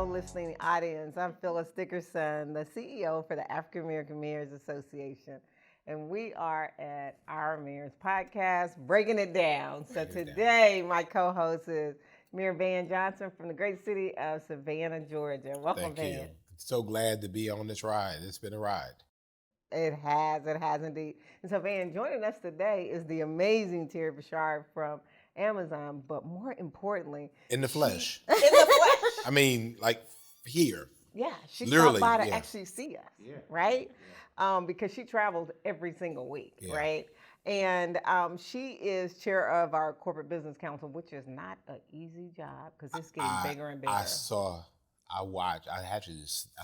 Hello, listening audience. I'm Phyllis Dickerson, the CEO for the African American Mayors Association. And we are at our Mayor's podcast, Breaking It Down. So today, my co-host is Mayor Van Johnson from the great city of Savannah, Georgia. Welcome, Thank you. Van. So glad to be on this ride. It's been a ride. It has indeed. And so, Van, joining us today is the amazing Terri Broussard from Amazon, but more importantly, In the flesh. in the flesh. I mean, like here. Yeah, she Literally, stopped by to yeah. actually see us, right? Because she travels every single week, Yeah. right? And she is chair of our Corporate Business Council, which is not an easy job because it's getting bigger and bigger. I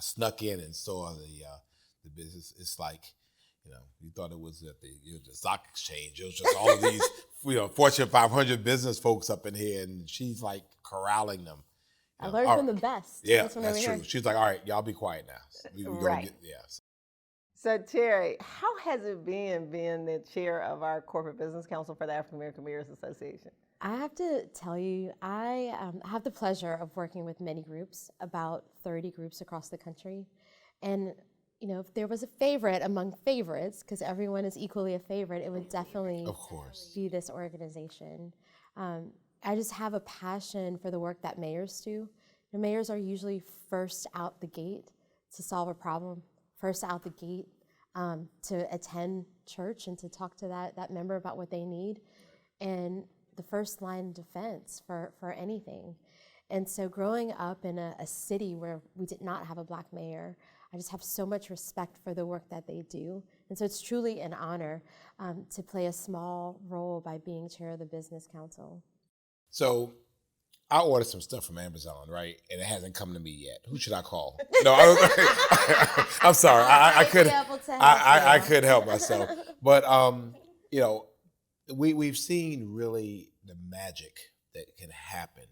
snuck in and saw the business. It's like, you thought it was at the stock exchange. It was just all of these, Fortune 500 business folks up in here, and she's like corralling them. I learned from the best. Yeah, that's true. She's like, all right, y'all be quiet now. We Right. So, Terri, how has it been being the chair of our Corporate Business Council for the African American Mayors Association? I have to tell you, I have the pleasure of working with many groups, about 30 groups across the country. And, if there was a favorite among favorites, because everyone is equally a favorite, it would definitely Of course. be this organization. I just have a passion for the work that mayors do. The mayors are usually first out the gate to solve a problem, first out the gate to attend church and to talk to that member about what they need, and the first line of defense for anything. And so growing up in a city where we did not have a Black mayor, I just have so much respect for the work that they do. And so it's truly an honor to play a small role by being chair of the Business Council. So I ordered some stuff from Amazon, right? And it hasn't come to me yet. Who should I call? No, I'm sorry. I could help myself. But, we've seen really the magic that can happen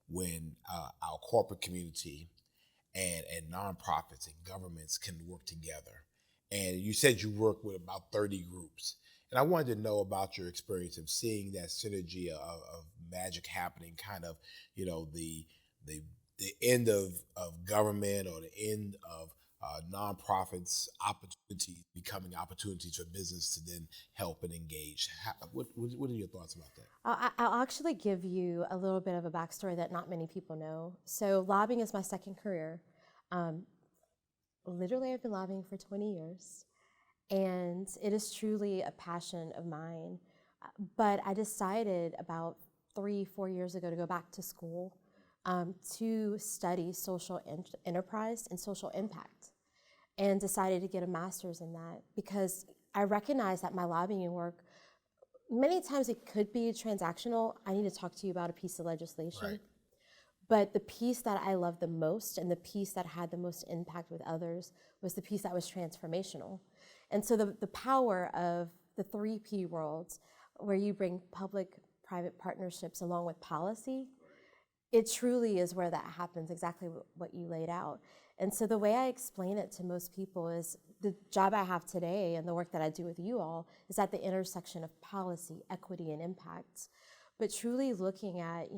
when our corporate community and nonprofits and governments can work together. And you said you work with about 30 groups. And I wanted to know about your experience of seeing that synergy of magic happening, kind of, the end of government or the end of nonprofits opportunities becoming opportunities for business to then help and engage. What are your thoughts about that? I'll actually give you a little bit of a backstory that not many people know. So lobbying is my second career. Literally, I've been lobbying for 20 years. And it is truly a passion of mine. But I decided about 3-4 years ago to go back to school to study social enterprise and social impact, and decided to get a master's in that because I recognize that my lobbying work, many times it could be transactional. I need to talk to you about a piece of legislation. Right. But the piece that I loved the most and the piece that had the most impact with others was the piece that was transformational. And so the power of the 3P worlds, where you bring public-private partnerships along with policy, it truly is where that happens, exactly what you laid out. And so the way I explain it to most people is the job I have today and the work that I do with you all is at the intersection of policy, equity, and impact. But truly looking at,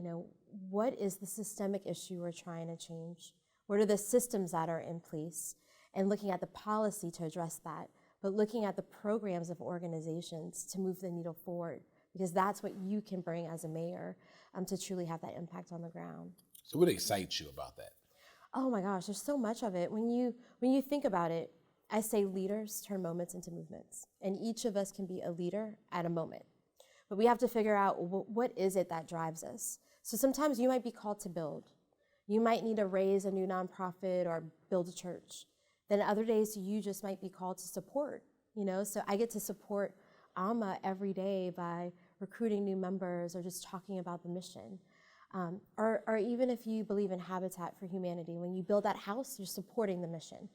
what is the systemic issue we're trying to change? What are the systems that are in place? And looking at the policy to address that, but looking at the programs of organizations to move the needle forward, because that's what you can bring as a mayor to truly have that impact on the ground. So what excites you about that? Oh my gosh, there's so much of it. When you think about it, I say leaders turn moments into movements, and each of us can be a leader at a moment. But we have to figure out what is it that drives us. So sometimes you might be called to build. You might need to raise a new nonprofit or build a church. Then other days you just might be called to support, So I get to support AAMA every day by recruiting new members or just talking about the mission. Or even if you believe in Habitat for Humanity, when you build that house, you're supporting the mission.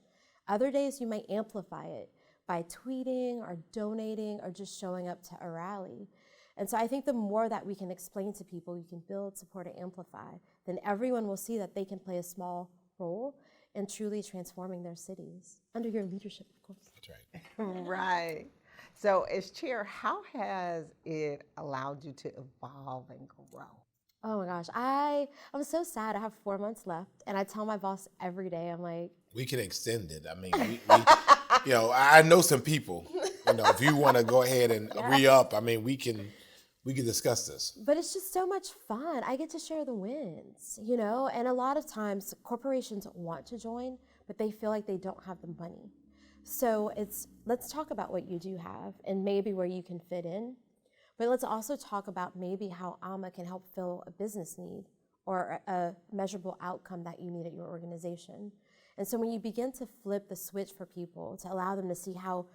Other days you might amplify it by tweeting or donating or just showing up to a rally. And so I think the more that we can explain to people, you can build, support, and amplify, then everyone will see that they can play a small role in truly transforming their cities, under your leadership, of course. That's right. Right. So as chair, how has it allowed you to evolve and grow? Oh my gosh, I'm so sad. I have 4 months left, and I tell my boss every day. I'm like, We can extend it. I mean, I know some people. If you want to go ahead and re-up, I mean, we can discuss this. but it's just so much fun. I get to share the wins, and a lot of times corporations want to join, but they feel like they don't have the money. So let's talk about what you do have and maybe where you can fit in. But let's also talk about maybe how AAMA can help fill a business need or a measurable outcome that you need at your organization. And so when you begin to flip the switch for people to allow them to see how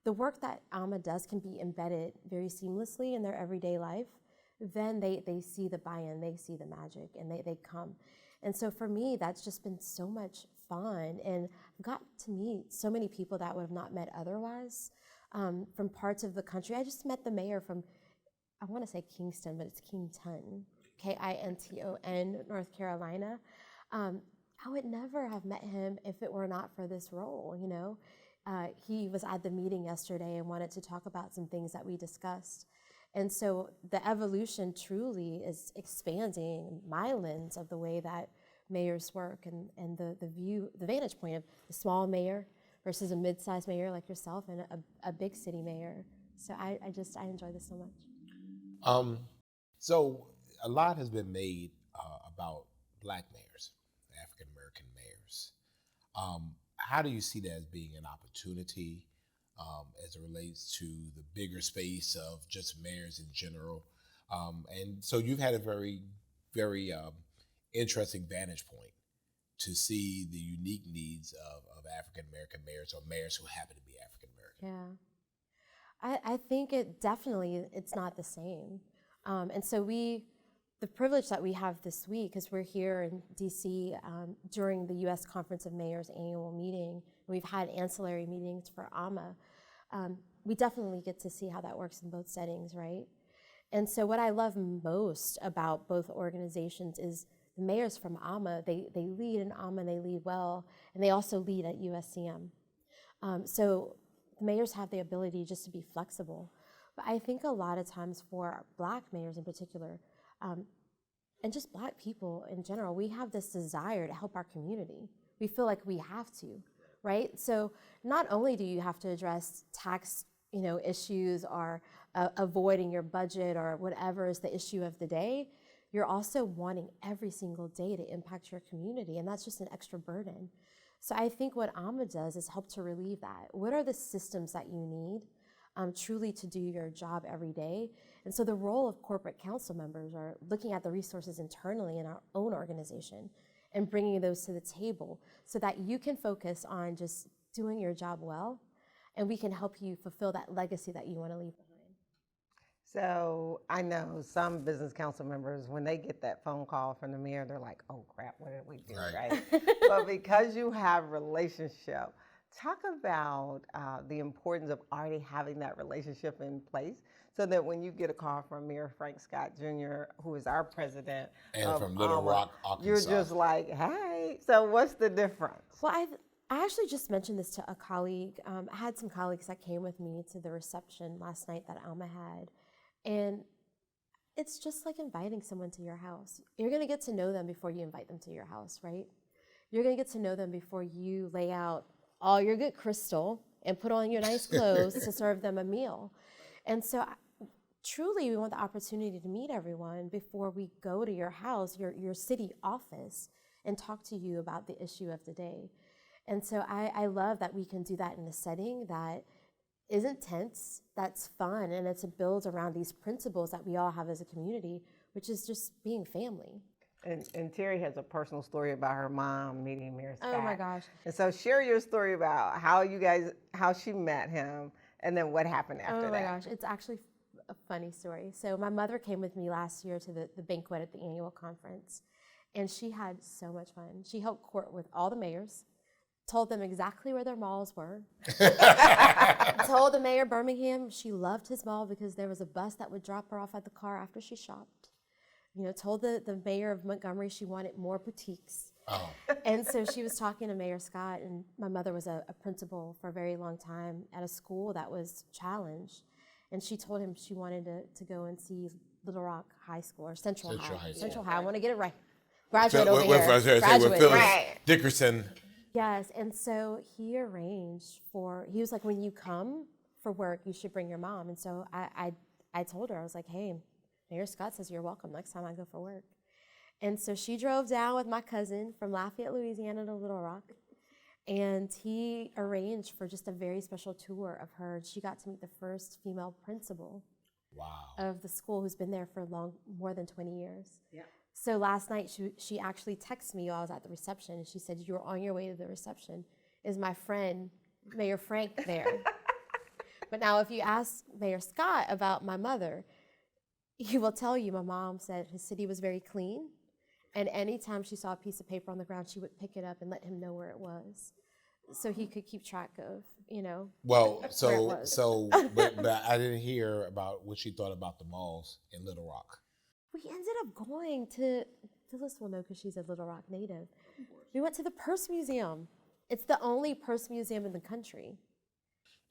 the work that AAMA does can be embedded very seamlessly in their everyday life, then they see the buy-in, they see the magic, and they come. And so for me, that's just been so much fun. And I've got to meet so many people that I would have not met otherwise from parts of the country. I just met the mayor from, I want to say Kingston, but it's Kington, Kinton, North Carolina. I would never have met him if it were not for this role, He was at the meeting yesterday and wanted to talk about some things that we discussed. And so the evolution truly is expanding my lens of the way that mayors work and the vantage point of a small mayor versus a mid-sized mayor like yourself and a big city mayor. So I enjoy this so much. So a lot has been made about Black mayors, African American mayors. How do you see that as being an opportunity as it relates to the bigger space of just mayors in general? And so you've had a very, very interesting vantage point to see the unique needs of African American mayors or mayors who happen to be African American. Yeah. I think it's not the same. And so the privilege that we have this week is we're here in DC during the U.S. Conference of Mayors annual meeting. We've had ancillary meetings for AAMA. We definitely get to see how that works in both settings, right? And so what I love most about both organizations is the mayors from AAMA, they lead in AAMA, they lead well, and they also lead at USCM. So the mayors have the ability just to be flexible. But I think a lot of times for Black mayors in particular, and just Black people in general, we have this desire to help our community. We feel like we have to, right? So not only do you have to address tax, issues or avoiding your budget or whatever is the issue of the day, you're also wanting every single day to impact your community, and that's just an extra burden. So I think what AAMA does is help to relieve that. What are the systems that you need truly to do your job every day? And so the role of corporate council members are looking at the resources internally in our own organization and bringing those to the table so that you can focus on just doing your job well, and we can help you fulfill that legacy that you want to leave behind. So I know some business council members, when they get that phone call from the mayor, they're like, oh crap, what did we do, right? But because you have relationship, talk about the importance of already having that relationship in place so that when you get a call from Mayor Frank Scott Jr., who is our president, and from Little Rock, Arkansas, you're just like, hey, so what's the difference? Well, I actually just mentioned this to a colleague. I had some colleagues that came with me to the reception last night that AAMA had. And it's just like inviting someone to your house. You're going to get to know them before you invite them to your house, right? You're going to get to know them before you lay out all your good crystal and put on your nice clothes to serve them a meal. And so truly, we want the opportunity to meet everyone before we go to your house, your city office, and talk to you about the issue of the day. And so I love that we can do that in a setting that isn't tense, that's fun, and it's built around these principles that we all have as a community, which is just being family. And Terri has a personal story about her mom meeting Mayor Scott. Oh my gosh. And so share your story about how she met him, and then what happened after that. Oh my gosh, it's actually a funny story. So my mother came with me last year to the banquet at the annual conference, and she had so much fun. She held court with all the mayors, told them exactly where their malls were. Told the mayor of Birmingham she loved his mall because there was a bus that would drop her off at the car after she shopped. Told the mayor of Montgomery she wanted more boutiques. Oh. And so she was talking to Mayor Scott, and my mother was a principal for a very long time at a school that was challenged. And she told him she wanted to go and see Little Rock High School or Central High. Central High School. Central High. I want to get it right. Graduate over with, here. with Graduate. Phyllis Right. Dickerson. Yes, and so he arranged he was like, when you come for work, you should bring your mom. And so I told her, I was like, hey, Mayor Scott says you're welcome next time I go for work. And so she drove down with my cousin from Lafayette, Louisiana to Little Rock. And he arranged for just a very special tour of her. She got to meet the first female principal of the school who's been there for more than 20 years. Yeah. So last night she actually texted me while I was at the reception, and she said, you're on your way to the reception. Is my friend Mayor Frank there? But now if you ask Mayor Scott about my mother, he will tell you my mom said his city was very clean, and anytime she saw a piece of paper on the ground, she would pick it up and let him know where it was, so he could keep track of, Well, where it was. but I didn't hear about what she thought about the malls in Little Rock. We ended up going to, Phyllis will know because she's a Little Rock native. We went to the Purse Museum. It's the only purse museum in the country.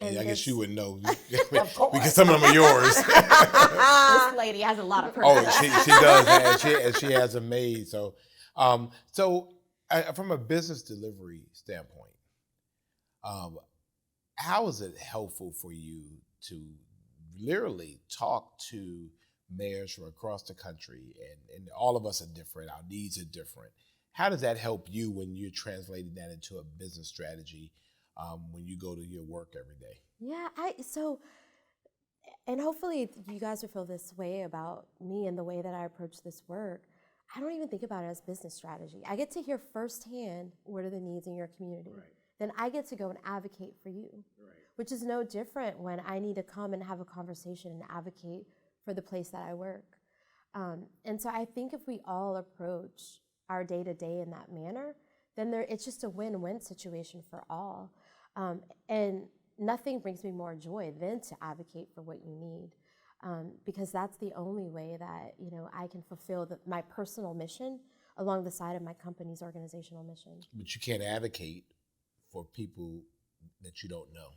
And I guess you would know course. because some of them are yours. This lady has a lot of purses. Oh, she does, and she has a maid. So, from a business delivery standpoint, how is it helpful for you to literally talk to mayors from across the country, and all of us are different, our needs are different. How does that help you when you're translating that into a business strategy when you go to your work every day? Yeah, and hopefully you guys will feel this way about me and the way that I approach this work. I don't even think about it as business strategy. I get to hear firsthand what are the needs in your community. Right. Then I get to go and advocate for you, which is no different when I need to come and have a conversation and advocate for the place that I work. And so I think if we all approach our day-to-day in that manner, then it's just a win-win situation for all. And nothing brings me more joy than to advocate for what you need, because that's the only way that I can fulfill my personal mission along the side of my company's organizational mission. But you can't advocate for people that you don't know.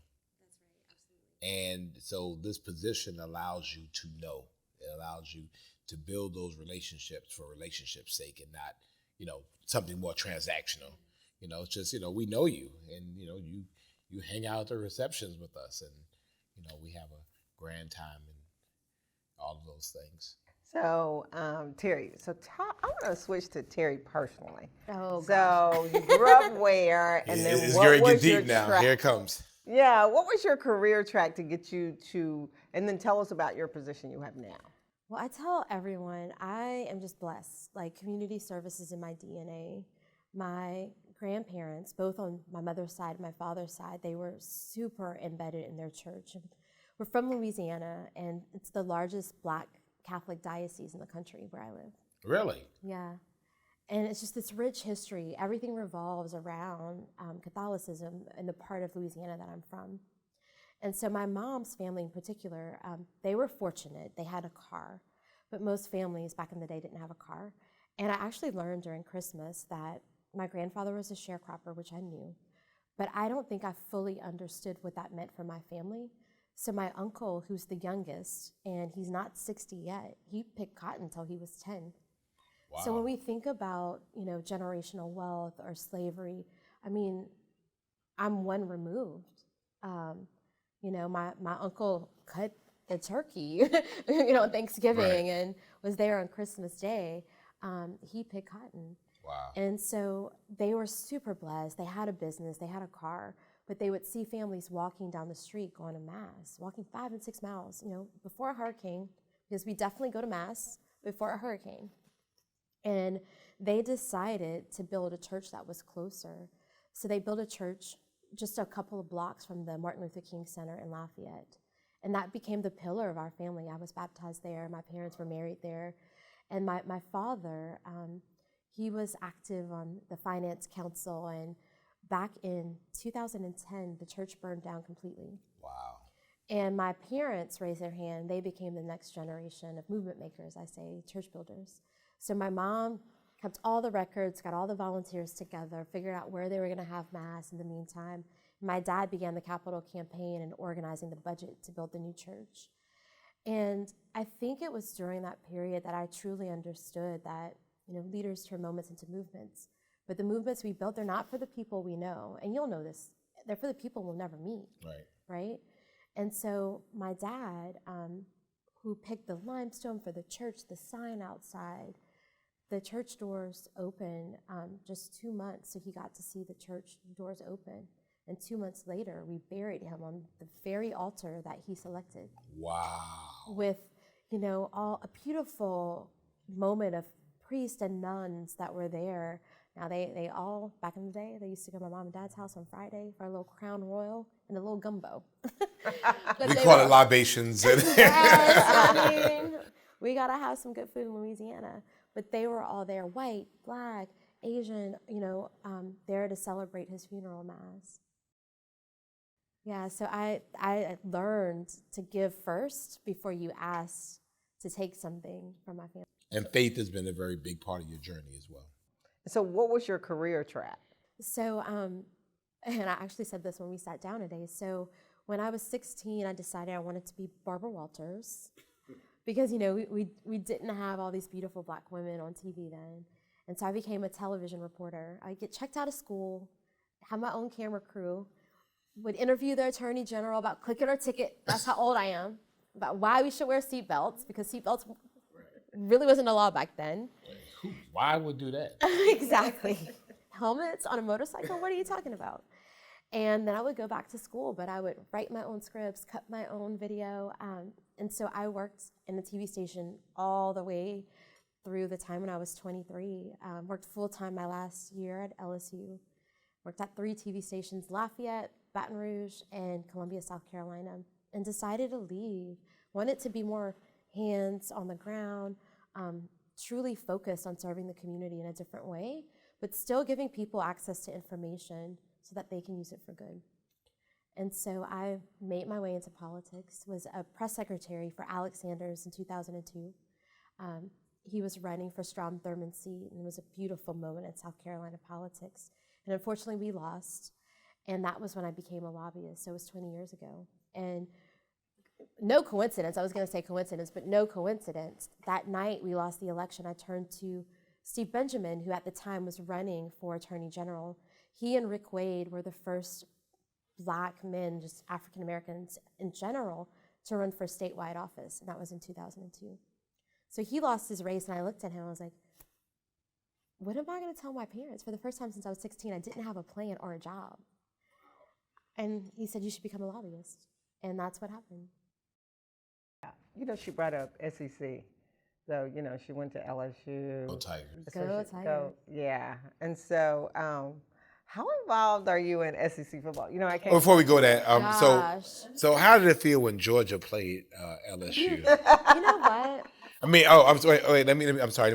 And so this position allows you to know. It allows you to build those relationships for relationships' sake, and not, something more transactional. It's just, we know you, and you hang out at the receptions with us, and we have a grand time and all of those things. So, Terri, I want to switch to Terri personally. Oh, so you grew up where, and then it's what going to was get your deep now. track? Here it comes. Yeah, what was your career track to get you to, and then tell us about your position you have now. Well, I tell everyone I am just blessed. Like, community service is in my DNA. My grandparents, both on my mother's side and my father's side, they were super embedded in their church. We're from Louisiana, and it's the largest Black Catholic diocese in the country where I live. Really? Yeah. And it's just this rich history. Everything revolves around Catholicism in the part of Louisiana that I'm from. And so my mom's family in particular, they were fortunate. They had a car, but most families back in the day didn't have a car. And I actually learned during Christmas that my grandfather was a sharecropper, which I knew, but I don't think I fully understood what that meant for my family. So my uncle, who's the youngest, and he's not 60 yet, he picked cotton until he was 10. Wow. So when we think about, generational wealth or slavery, I mean, I'm one removed. My uncle cut the turkey, on Thanksgiving, and was there on Christmas Day. He picked cotton. Wow. And so they were super blessed. They had a business, they had a car, but they would see families walking down the street going to Mass, walking 5 and 6 miles, before a hurricane, because we definitely go to Mass before a hurricane. And they decided to build a church that was closer. So they built a church just a couple of blocks from the Martin Luther King Center in Lafayette. And that became the pillar of our family. I was baptized there. My parents were married there. And my father, he was active on the finance council. And back in 2010, the church burned down completely. Wow. And my parents raised their hand. They became the next generation of movement makers, I say, church builders. So my mom kept all the records, got all the volunteers together, figured out where they were going to have Mass in the meantime. My dad began the capital campaign and organizing the budget to build the new church. And I think it was during that period that I truly understood that, leaders turn moments into movements. But the movements we built, they're not for the people we know. And you'll know this. They're for the people we'll never meet. Right? And so my dad, who picked the limestone for the church, the sign outside, the church doors open just 2 months, so he got to see the church doors open. And 2 months later, we buried him on the very altar that he selected. Wow. With, all a beautiful moment of priests and nuns that were there. Now, they all, back in the day, they used to go to my mom and dad's house on Friday for a little Crown Royal and a little gumbo. We call it libations. Yes, I mean, we got to have some good food in Louisiana. But they were all there, white, black, Asian, there to celebrate his funeral mass. Yeah, so I learned to give first before you ask to take something from my family. And faith has been a very big part of your journey as well. So what was your career track? So, and I actually said this when we sat down today. So when I was 16, I decided I wanted to be Barbara Walters because, we didn't have all these beautiful black women on TV then. And so I became a television reporter. I'd get checked out of school, have my own camera crew, would interview the attorney general about click it or ticket. That's how old I am. About why we should wear seatbelts, because seatbelts really wasn't a law back then. Why would do that? Exactly. Helmets on a motorcycle? What are you talking about? And then I would go back to school, but I would write my own scripts, cut my own video. And so I worked in the TV station all the way through the time when I was 23. Worked full-time my last year at LSU. Worked at 3 TV stations, Lafayette, Baton Rouge, and Columbia, South Carolina, and decided to leave. Wanted to be more hands on the ground, truly focused on serving the community in a different way, but still giving people access to information so that they can use it for good. And so I made my way into politics, was a press secretary for Alex Sanders in 2002. He was running for Strom Thurmond's seat, and it was a beautiful moment in South Carolina politics. And unfortunately, we lost. And that was when I became a lobbyist, so it was 20 years ago. And no coincidence, I was gonna say coincidence, but no coincidence. That night we lost the election, I turned to Steve Benjamin, who at the time was running for Attorney General. He and Rick Wade were the first black men, just African Americans in general, to run for statewide office, and that was in 2002. So he lost his race, and I looked at him, I was like, what am I gonna tell my parents? For the first time since I was 16, I didn't have a plan or a job. And he said, you should become a lobbyist. And that's what happened. She brought up SEC. So, she went to LSU. Go Tigers. Go Tigers. Yeah. And so, how involved are you in SEC football? I can't. Before we go there, Gosh. so how did it feel when Georgia played LSU? You know what? I mean, I'm sorry. Wait, let me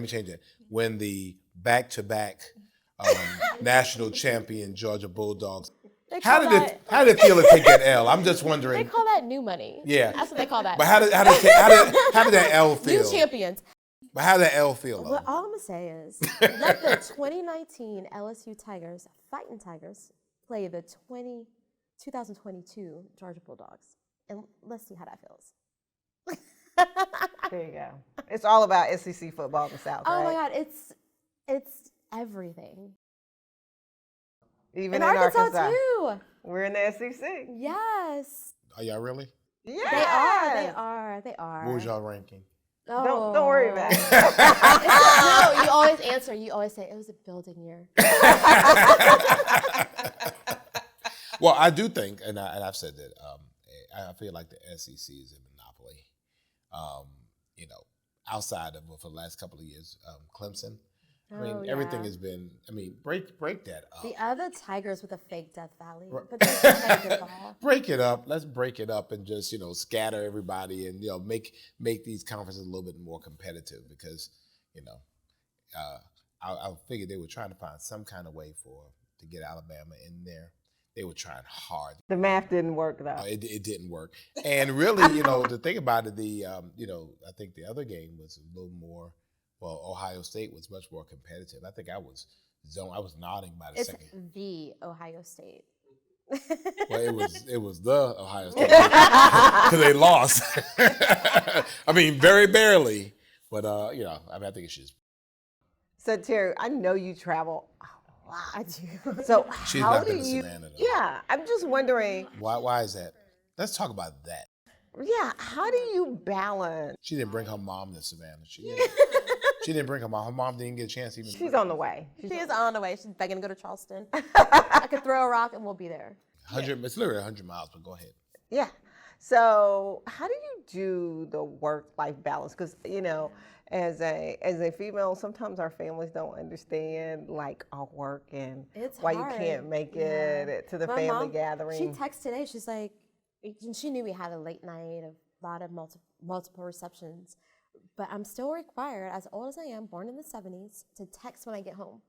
change it. When the back-to-back national champion Georgia Bulldogs. How did it feel to take that L? I'm just wondering. They call that new money. Yeah, that's what they call that. But how did that L feel? New champions. But how did that L feel? What all I'm gonna say is, let the 2019 LSU Tigers, Fighting Tigers, play the 2022 Georgia Bulldogs, and let's see how that feels. There you go. It's all about SEC football in the South. Oh right? my God, it's everything. Even in in Arkansas too. We're in the SEC. Yes. Are y'all really? Yeah. They are. What was y'all ranking? Oh. Don't worry about it. No, you always answer. You always say it was a building year. Well, I do think, and I've said that, I feel like the SEC is a monopoly. Outside of, for the last couple of years, Clemson. Everything has been, break that up. The other Tigers with a fake Death Valley. But they play good ball. Break it up. Let's break it up and just, scatter everybody and, make these conferences a little bit more competitive because, I figured they were trying to find some kind of way to get Alabama in there. They were trying hard. The math didn't work though. It didn't work. And really, the thing about it, I think the other game was a little more. Well, Ohio State was much more competitive. I think I was nodding by the second. It's the Ohio State. Well, it was the Ohio State because they lost. I mean, very barely, but you know, I mean, I think it's just So Terry, I know you travel a lot. I do. So she's how not do been to you? Savannah though. Yeah, I'm just wondering. Why is that? Let's talk about that. Yeah, how do you balance? She didn't bring her mom to Savannah. She didn't bring her mom. Her mom didn't get a chance to even. She's on the way. She is on the way. She's begging to go to Charleston. I could throw a rock and we'll be there. 100. It's literally 100 miles, but go ahead. Yeah. So how do you do the work-life balance? Because you know, as a female, sometimes our families don't understand like our work and It's why hard. you can't make Yeah. it to the My family mom, gathering. She texted today. She's like, she knew we had a late night, a lot of multiple receptions, but I'm still required, as old as I am, born in the 70s, to text when I get home.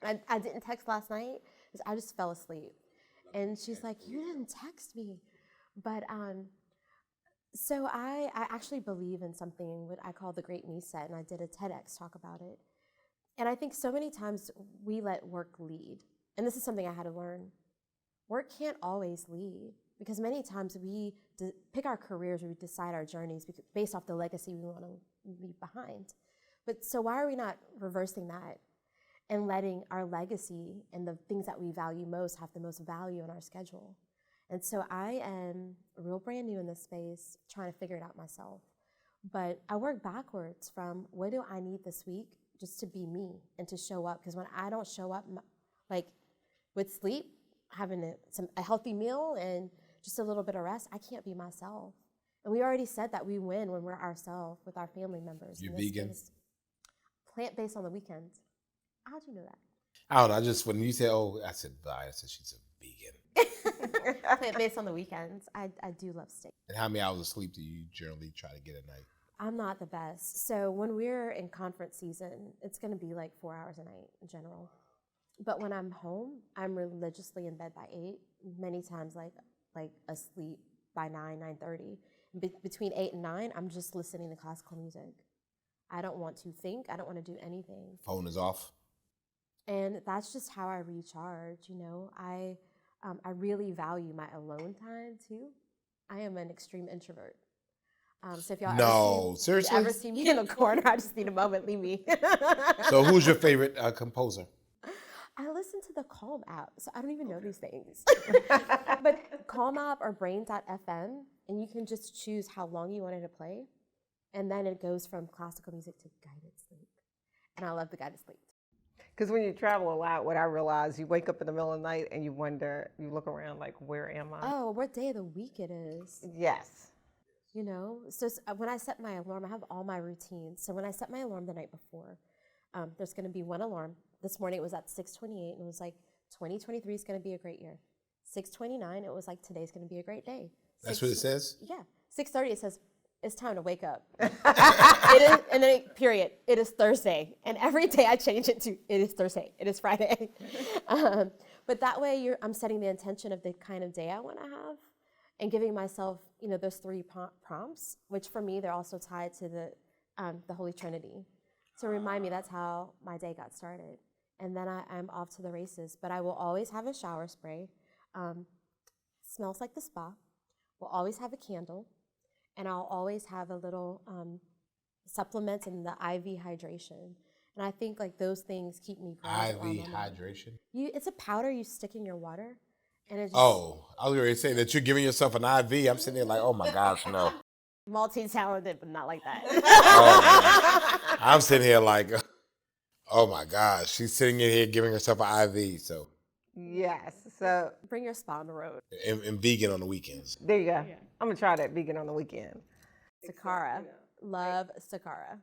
I didn't text last night because I just fell asleep. And she's like, you didn't text me. But so I actually believe in something what I call the Great Reset, and I did a TEDx talk about it. And I think so many times we let work lead. And this is something I had to learn. Work can't always lead because many times we pick our careers or we decide our journeys based off the legacy we want to leave behind. But so why are we not reversing that and letting our legacy and the things that we value most have the most value in our schedule? And so I am real brand new in this space, trying to figure it out myself. But I work backwards from what do I need this week just to be me and to show up? Because when I don't show up, like with sleep, having a healthy meal and just a little bit of rest, I can't be myself. And we already said that we win when we're ourselves with our family members. You're vegan? Plant-based on the weekends. How'd you know that? I don't know. I just when you said, "Oh," I said, "Bye." I said she's a vegan. Plant-based on the weekends. I do love steak. And how many hours of sleep do you generally try to get at night? I'm not the best. So when we're in conference season, it's going to be like 4 hours a night in general. But when I'm home, I'm religiously in bed by 8, many times like asleep by 9, 9:30. Between 8 and 9, I'm just listening to classical music. I don't want to think. I don't want to do anything. Phone is off. And that's just how I recharge, you know. I really value my alone time too. I am an extreme introvert. So if y'all seriously? ever see me in a corner, I just need a moment, leave me. So who's your favorite composer? I listen to the Calm app, so I don't even know these things. But Calm app or Brain.fm, and you can just choose how long you want it to play. And then it goes from classical music to guided sleep. And I love the guided sleep. Because when you travel a lot, what I realize, you wake up in the middle of the night and you wonder, you look around like, where am I? Oh, what day of the week it is. Yes. You know, so when I set my alarm, I have all my routines. So when I set my alarm the night before, there's going to be one alarm. This morning it was at 6:28, and it was like, 2023 is going to be a great year. 6:29, it was like, today's going to be a great day. That's what it says? Yeah. 6:30, it says, it's time to wake up. It is, and then period, it is Thursday. And every day I change it to, it is Thursday, it is Friday. But that way I'm setting the intention of the kind of day I want to have and giving myself, you know, those 3 prompts, which for me, they're also tied to the Holy Trinity. To remind me that's how my day got started. And then I'm off to the races. But I will always have a shower spray. Smells like the spa. We'll always have a candle. And I'll always have a little supplement in the IV hydration. And I think like those things keep me grounded. IV hydration? It's a powder you stick in your water. And it just, Oh, I was going to say that you're giving yourself an IV. I'm sitting there like, oh my gosh, no. multi-talented, but not like that. Oh, I'm sitting here like, oh my gosh, she's sitting in here giving herself an IV. So Yes. So Bring your spa on the road. and vegan on the weekends. there you go. I'm going to try that vegan on the weekend. Sakara. Love Sakara.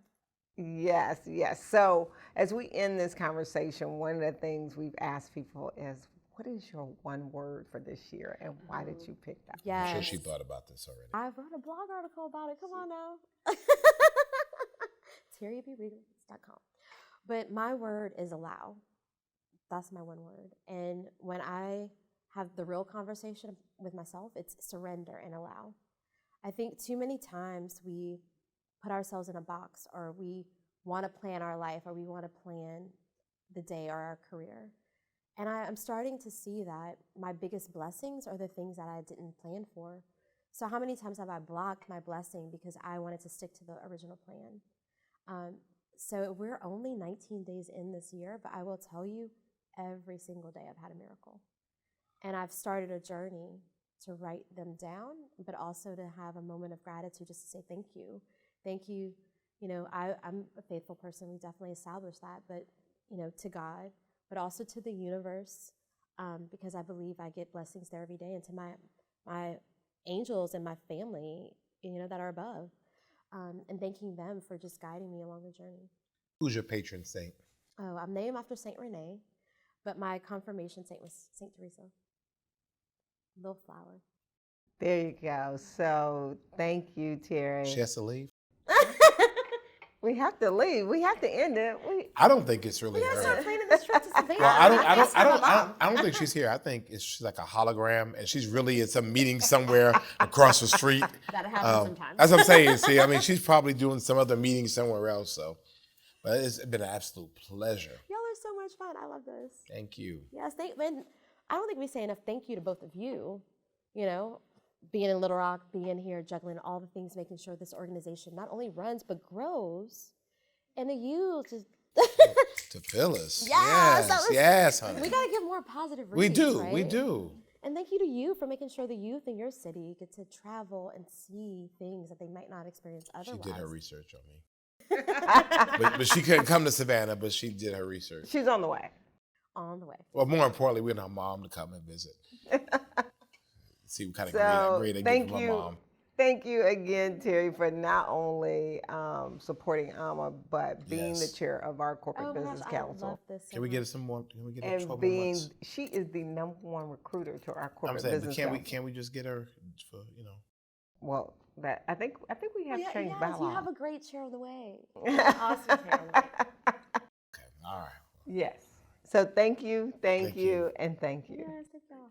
Yes, yes. So as we end this conversation, one of the things we've asked people is, what is your one word for this year and why did you pick that? Yes. I'm sure she thought about this already. I wrote a blog article about it. Come on now. TerriBWeekends.com. But my word is allow. That's my one word. And when I have the real conversation with myself, it's surrender and allow. I think too many times we put ourselves in a box, or we want to plan our life, or we want to plan the day or our career. And I'm starting to see that my biggest blessings are the things that I didn't plan for. So how many times have I blocked my blessing because I wanted to stick to the original plan? So we're only 19 days in this year, but I will tell you, every single day I've had a miracle. And I've started a journey to write them down, but also to have a moment of gratitude just to say thank you. Thank you. You know, I'm a faithful person. We definitely established that, but, you know, to God, but also to the universe, because I believe I get blessings there every day, and to my angels and my family, you know, that are above, and thanking them for just guiding me along the journey. Who's your patron saint? Oh, I'm named after Saint Renee, but my confirmation saint was Saint Teresa. Little flower. There you go. So thank you, Terri. She has to leave? We have to leave. We have to end it. I don't think it's really We gotta her. start planning this trip to Savannah. Well, I don't think she's here. I think she's like a hologram, and she's really at some meeting somewhere across the street. That happens sometimes. That's what I'm saying. See, I mean, she's probably doing some other meeting somewhere else. So, but it's been an absolute pleasure. Y'all are so much fun. I love this. Thank you. Yes, I don't think we say enough thank you to both of you. You know, being in Little Rock, being here, juggling all the things, making sure this organization not only runs but grows, and the youth just. To Phyllis. Yes, Yes, honey. We gotta give more positive We reads, do. right? We do. And thank you to you for making sure the youth in your city get to travel and see things that they might not experience otherwise. She did her research on me. but she couldn't come to Savannah, but she did her research. She's on the way. On the way. Well, more importantly, we want our mom to come and visit. See what kind of So grade I get thank from my you. mom. Thank you again, Terri, for not only supporting AAMA, but being the Yes. chair of our Corporate Oh my Business gosh, Council. I love this so Can we get much. some more? Can we get And 12 more being, months? she is the #1 recruiter to our I'm Corporate saying, but Business can't Council. we just get her for, you know? Well, that I think we have changed yes, bylaws. you have a great chair on the way. Awesome chair on the way. Okay, all right. Yes. So thank you, Thank you. and thank you. Yes, thank y'all.